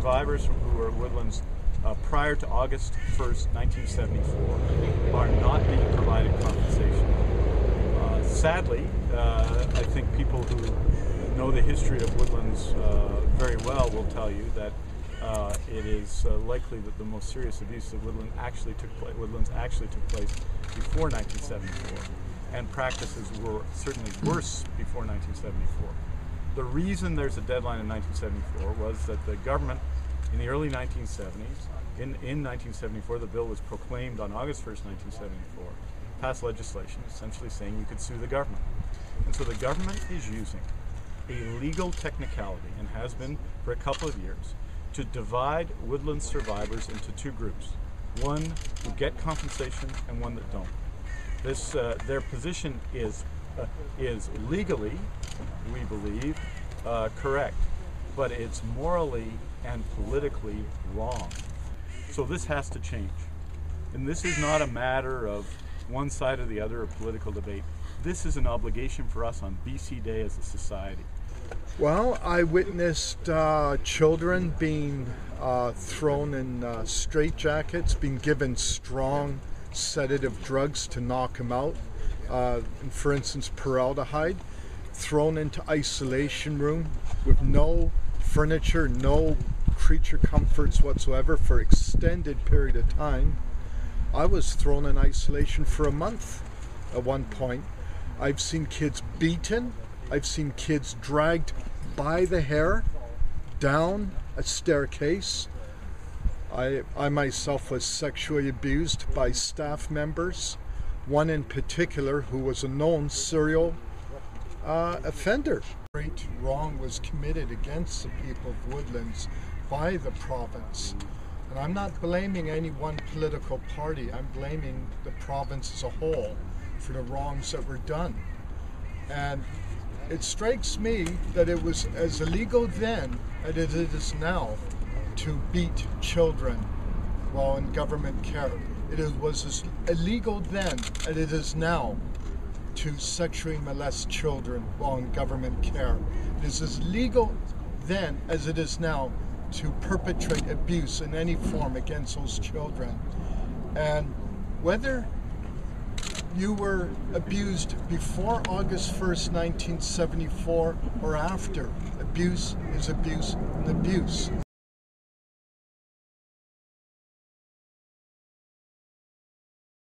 survivors who were at Woodlands prior to August 1st, 1974 are not being provided compensation. Sadly, I think people who know the history of Woodlands very well will tell you that it is likely that the most serious abuse of Woodlands actually took place before 1974, and practices were certainly worse before 1974. The reason there's a deadline in 1974 was that the government in the early 1970s, in 1974, the bill was proclaimed on August 1st, 1974, passed legislation essentially saying you could sue the government. And so the government is using a legal technicality, and has been for a couple of years, to divide Woodlands survivors into two groups. One who get compensation and one that don't. Their position is legally, we believe, correct, but it's morally and politically wrong. So this has to change. And this is not a matter of one side or the other of political debate. This is an obligation for us on BC Day as a society. Well, I witnessed children being thrown in straitjackets, being given strong sedative drugs to knock them out. For instance, paraldehyde, thrown into isolation room with no furniture, no creature comforts whatsoever for extended period of time. I was thrown in isolation for a month at one point. I've seen kids beaten. I've seen kids dragged by the hair down a staircase. I myself was sexually abused by staff members, one in particular who was a known serial offender. Great wrong was committed against the people of Woodlands by the province. And I'm not blaming any one political party, I'm blaming the province as a whole for the wrongs that were done. And it strikes me that it was as illegal then as it is now to beat children while in government care. It was as illegal then as it is now to sexually molest children while in government care. It is as legal then as it is now to perpetrate abuse in any form against those children. And whether you were abused before August 1st, 1974 or after, abuse is abuse and abuse.